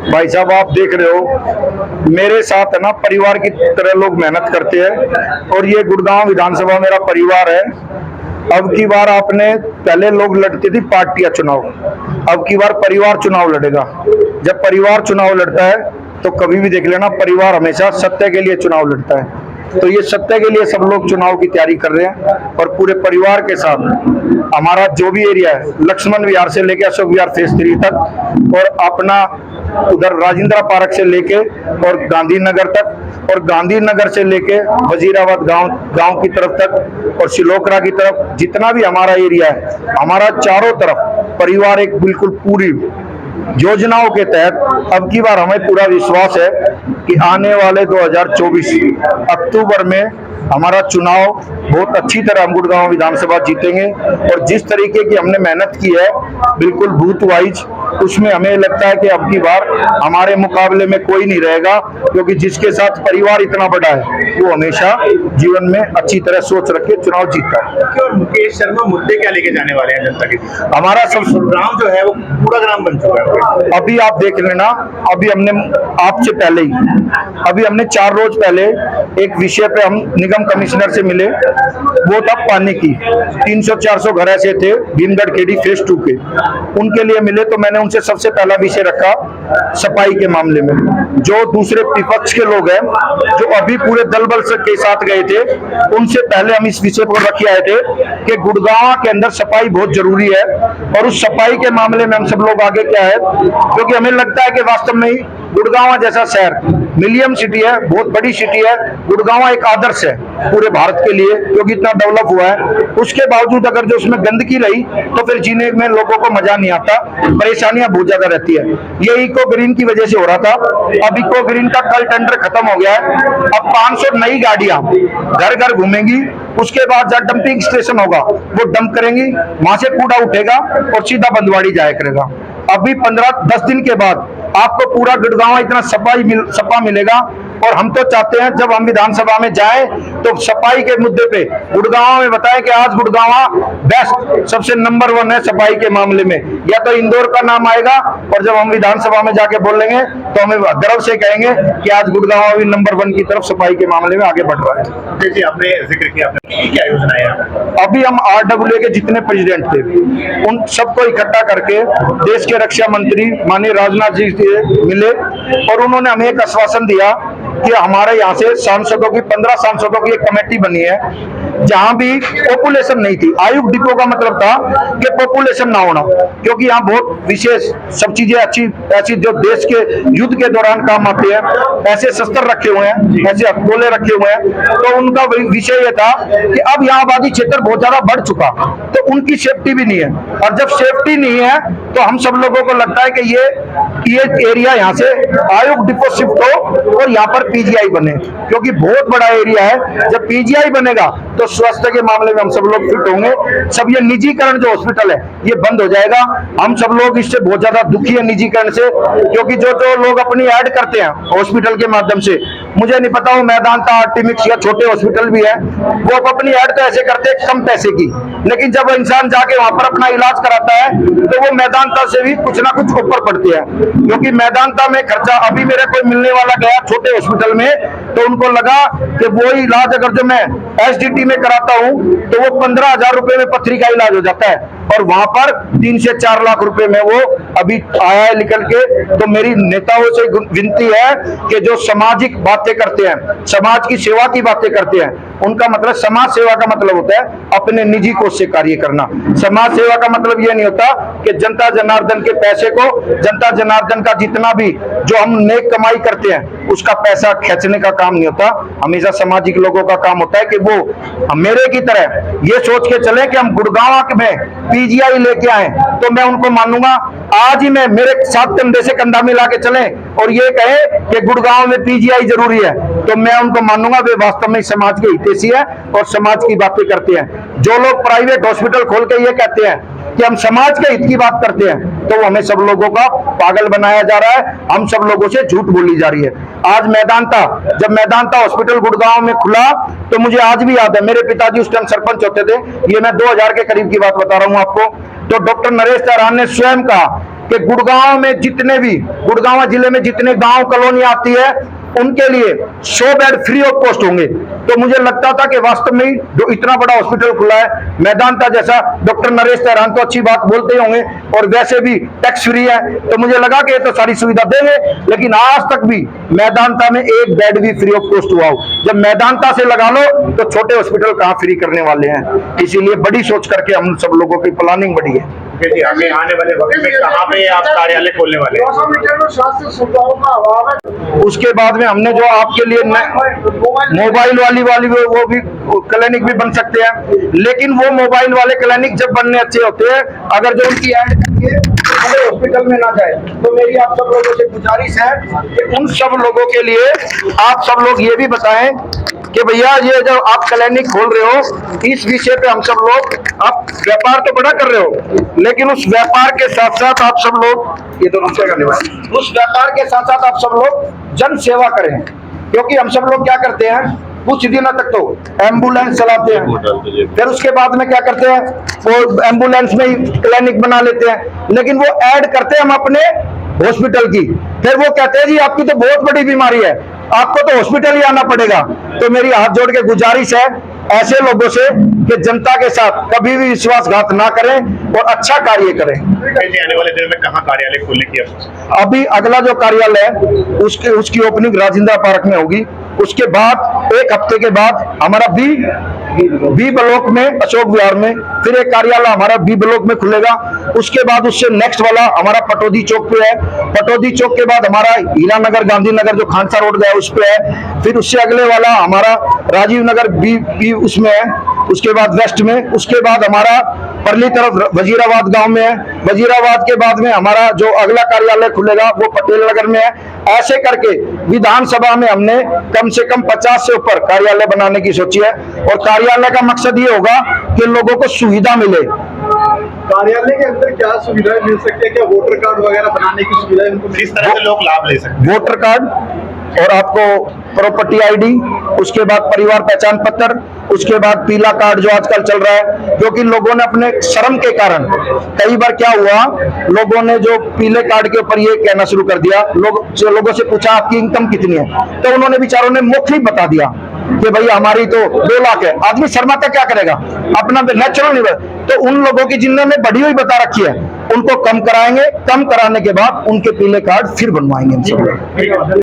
भाई साहब आप देख रहे हो मेरे साथ है ना, परिवार की तरह लोग मेहनत करते हैं और ये गुड़गांव विधानसभा मेरा परिवार है। अब की बार आपने पहले लोग लड़ती थी पार्टियां चुनाव, अब की बार परिवार चुनाव लड़ेगा। जब परिवार चुनाव लड़ता है तो कभी भी देख लेना, परिवार हमेशा सत्य के लिए चुनाव लड़ता है। तो ये सत्य के लिए सब लोग चुनाव की तैयारी कर रहे हैं और पूरे परिवार के साथ हमारा जो भी एरिया है, लक्ष्मण विहार से लेके अशोक विहार फेज 3 तक और अपना उधर राजेंद्र पार्क से लेके और गांधीनगर तक और गांधीनगर से लेके वजीराबाद गांव की तरफ तक और शिलोकरा की तरफ, जितना भी हमारा एरिया है, हमारा चारों तरफ परिवार एक बिल्कुल पूरी योजनाओं के तहत। अब की बार हमें पूरा विश्वास है कि आने वाले 2024 अक्टूबर में हमारा चुनाव बहुत अच्छी तरह हम गुड़गांव विधानसभा जीतेंगे। और जिस तरीके की हमने मेहनत की है बिल्कुल बूथ वाइज, उसमें हमें लगता है कि अब की बार हमारे मुकाबले में कोई नहीं रहेगा, क्योंकि जिसके साथ परिवार इतना बड़ा है वो हमेशा जीवन में अच्छी तरह सोच रख के चुनाव जीतता है। क्यों मुकेश शर्मा मुद्दे क्या लेके जाने वाले हैं जनता के बीच? हमारा सब ग्राम जो है वो पूरा ग्राम बन चुका है। अभी आप देख लेना, अभी हमने आपसे पहले ही अभी हमने 4 रोज पहले एक विषय पे हम निगम कमिश्नर से मिले, वो था पानी की। 300-400 घर ऐसे थे भीमगढ़ खेड़ी फेज 2 के, उनके लिए मिले। तो मैंने उनसे सबसे पहला विषय रखा सफाई के मामले में। जो दूसरे विपक्ष के लोग हैं जो अभी पूरे दल बल के साथ गए थे, उनसे पहले हम इस विषय को रखे आए थे कि गुड़गांव के अंदर सफाई बहुत जरूरी है। और उस सफाई के मामले में हम सब लोग आगे क्या है, क्योंकि हमें लगता है कि वास्तव में ही गुड़गांव जैसा शहर मिलियन सिटी है, बहुत बड़ी सिटी है। गुड़गांव एक आदर्श है पूरे भारत के लिए, क्योंकि इतना डेवलप हुआ है। उसके बावजूद अगर जो उसमें गंदगी रही तो फिर जीने में लोगों को मजा नहीं आता, परेशानियां बहुत ज्यादा रहती है। ये इको ग्रीन की वजह से हो रहा था। अब इको ग्रीन का कल टेंडर खत्म हो गया है। अब 500 नई गाड़ियां घर घर घूमेंगी, उसके बाद जहाँ डंपिंग स्टेशन होगा वो डंप करेंगी, वहां से कूड़ा उठेगा और सीधा बंदवाड़ी जाया करेगा। अभी 15-10 दिन के बाद आपको पूरा गुड़गांव इतना सफा मिलेगा। और हम तो चाहते हैं जब हम विधानसभा में जाएं तो सफाई के मुद्दे पे गुड़गांव में बताएं कि आज गुड़गांव बेस्ट सबसे नंबर 1 है सफाई के मामले में। या तो इंदौर का नाम आएगा और जब हम विधानसभा में जाके बोलेंगे तो हमें गर्व से कहेंगे कि आज गुड़गांव अभी नंबर 1 की तरफ सफाई के मामले में आगे बढ़ रहा है। जी, आपने जिक्र किया, आपने क्या योजना है? अभी हम RWA के जितने प्रेसिडेंट थे उन सबको इकट्ठा करके देश के रक्षा मंत्री माननीय राजनाथ जी से मिले और उन्होंने हमें एक आश्वासन दिया कि हमारे यहाँ से सांसदों की 15 सांसदों की एक कमेटी बनी है जहां भी पॉपुलेशन नहीं थी। आयुक्त डिपो का मतलब था कि पॉपुलेशन ना होना, क्योंकि यहाँ बहुत विशेष सब चीजें अच्छी ऐसी जो देश के युद्ध के दौरान काम आती है, ऐसे शस्त्र रखे हुए हैं, ऐसे हथगोले रखे हुए हैं। तो उनका विषय यह था कि अब यहाँ आबादी क्षेत्र बहुत ज्यादा बढ़ चुका, तो उनकी सेफ्टी भी नहीं है। और जब सेफ्टी नहीं है तो हम सब लोगों को लगता है कि ये एरिया यहाँ से आयुक्त डिपो शिफ्ट हो और यहाँ पर PGI बने, क्योंकि बहुत बड़ा एरिया है। जब PGI बनेगा तो स्वास्थ्य के मामले में हम सब लोग फिट होंगे। सब ये निजीकरण जो हॉस्पिटल है ये बंद हो जाएगा। हम सब लोग इससे बहुत ज्यादा दुखी है निजीकरण से, क्योंकि जो लोग अपनी ऐड करते हैं हॉस्पिटल के माध्यम से, मुझे नहीं पता वो मैदानता, आर्टिमिक्स या छोटे हॉस्पिटल भी है, वो अपनी ऐड तो ऐसे करते हैं कम पैसे की, लेकिन जब इंसान जाके वहां पर अपना इलाज कराता है तो वो मैदानता से भी कुछ ना कुछ ऊपर पड़ती है। क्योंकि मैदानता में खर्चा, अभी मेरे कोई मिलने वाला गया छोटे हॉस्पिटल में तो उनको लगा कि वो इलाज अगर जो मैं SDT में कराता हूं तो वो 15,000 रुपए में पथरी का इलाज हो जाता है, और वहां पर 3 से 4 लाख रुपए में वो अभी आया है निकल के। तो मेरी नेताओं से विनती है कि जो सामाजिक बातें करते हैं, समाज की सेवा की बातें करते हैं, उनका मतलब समाज सेवा का मतलब होता है अपने निजी कोष से कार्य करना। समाज सेवा का मतलब यह नहीं होता कि जनता जनार्दन के पैसे को, जनता जनार्दन का जितना भी जो हम नेक कमाई करते हैं उसका पैसा खींचने का काम नहीं होता। हमेशा सामाजिक लोगों का काम होता है कि वो मेरे की तरह ये सोच के चले कि हम गुड़गांव में PGI लेके आए तो मैं उनको मानूंगा। आज ही मैं मेरे साथ कंधे से कंधा मिला के चले और ये कहे कि गुड़गांव में PGI जरूरी है तो मैं उनको मानूंगा वे वास्तव में समाज के हितैषी है और समाज की बातें करते हैं। जो लोग प्राइवेट हॉस्पिटल खोल के ये कहते हैं कि हम समाज के हित की बात करते हैं तो वो हमें सब लोगों का पागल बनाया जा रहा है, हम सब लोगों से झूठ बोली जा रही है। आज जब मैदानता हॉस्पिटल गुड़गांव में खुला तो मुझे आज भी याद है, मेरे पिताजी उस टाइम सरपंच होते थे, ये मैं 2000 के करीब की बात बता रहा हूं आपको। तो डॉक्टर नरेश तरान ने स्वयं कहा कि गुड़गांव जिले में जितने गांव कॉलोनी आती है उनके लिए 100 बेड फ्री ऑफ कॉस्ट होंगे। तो मुझे लगता था कि वास्तव में जो इतना बड़ा हॉस्पिटल खुला है मैदानता जैसा, डॉक्टर नरेश तहरान तो अच्छी बात बोलते ही होंगे और वैसे भी टैक्स फ्री है, तो मुझे लगा कि ये तो सारी सुविधा देंगे, लेकिन आज तक भी मैदानता में एक बेड भी फ्री ऑफ कॉस्ट हुआ हो। जब मैदानता से लगा लो तो छोटे हॉस्पिटल कहाँ फ्री करने वाले हैं। इसीलिए बड़ी सोच करके हम सब लोगों की प्लानिंग बढ़ी है। जी, आगे आने वाले वक्त में कहाँ पे आप कार्यालय खोलने वाले हैं? 200 मीटर में स्वास्थ्य सुविधाओं का अभाव है। उसके बाद में हमने जो आपके लिए मोबाइल वाली वो भी क्लिनिक भी बन सकते हैं, लेकिन वो मोबाइल वाले क्लिनिक जब बनने अच्छे होते हैं, अगर जो उनकी ऐड करके पूरे हॉस्पिटल में ना जाए, तो मेरी आप सब लोगों से गुजारिश है कि उन सब लोगों के लिए आप सब लोग ये भी बताएं कि भैया ये जो आप क्लिनिक खोल रहे हो इस विषय पे हम सब लोग, आप व्यापार तो बड़ा कर रहे हो, लेकिन उस व्यापार के साथ साथ आप सब लोग ये दोनों से करने वाले, उस व्यापार के साथ साथ आप सब लोग जन सेवा करें, क्योंकि हम सब लोग क्या करते हैं कुछ दिनों तक तो एम्बुलेंस चलाते हैं, फिर उसके बाद में क्या करते हैं वो एम्बुलेंस में ही क्लिनिक बना लेते हैं, लेकिन वो ऐड करते हैं हम अपने हॉस्पिटल की, फिर वो कहते हैं जी आपकी तो बहुत बड़ी बीमारी है, आपको तो हॉस्पिटल ही आना पड़ेगा। तो मेरी हाथ जोड़ के गुजारिश है ऐसे लोगों से कि जनता के साथ कभी भी विश्वासघात ना करें और अच्छा कार्य करें। जी, आने वाले दिनों में कहाँ कार्यालय खोलने की अभी अगला जो कार्यालय है उसकी ओपनिंग राजेंद्र पार्क में होगी। उसके बाद एक हफ्ते के बाद हमारा बी ब्लॉक में अशोक विहार में फिर एक कार्यालय हमारा बी ब्लॉक में खुलेगा। उसके बाद उससे नेक्स्ट वाला हमारा पटौदी चौक पे है, पटौदी चौक के बाद हमारा हीरानगर गांधीनगर जो खानसा रोड गया उस पे है, फिर उससे अगले वाला हमारा राजीव नगर बी उसमें है, उसके बाद वेस्ट में, उसके बाद हमारा परली तरफ वजीराबाद गांव में है, वजीराबाद के बाद में हमारा जो अगला कार्यालय खुलेगा वो पटेल नगर में है। ऐसे करके विधानसभा में हमने कम से कम 50 से ऊपर कार्यालय बनाने की सोची है और कार्यालय का मकसद ये होगा कि लोगों को सुविधा मिले। कार्यालय के अंदर क्या सुविधाएं मिल सकती है? क्या वोटर कार्ड वगैरह बनाने की सुविधा उनको किस तरह से लोग लाभ ले सकते हैं? वोटर कार्ड और आपको प्रॉपर्टी आईडी, उसके बाद परिवार पहचान पत्र, उसके बाद पीला कार्ड जो आजकल चल रहा है, क्योंकि लोगों ने अपने शर्म के कारण कई बार क्या हुआ, लोगों ने जो पीले कार्ड के ऊपर ये कहना शुरू कर दिया, लोगों से पूछा आपकी इनकम कितनी है, तो उन्होंने बेचारों ने मुख्य बता दिया कि भाई हमारी तो 2 लाख है। आदमी शर्माता क्या करेगा, अपना नेचुरल नहीं। तो उन लोगों की जिन्होंने बढ़ी हुई बता रखी है उनको कम कराएंगे, कम कराने के बाद उनके पीले कार्ड फिर बनवाएंगे।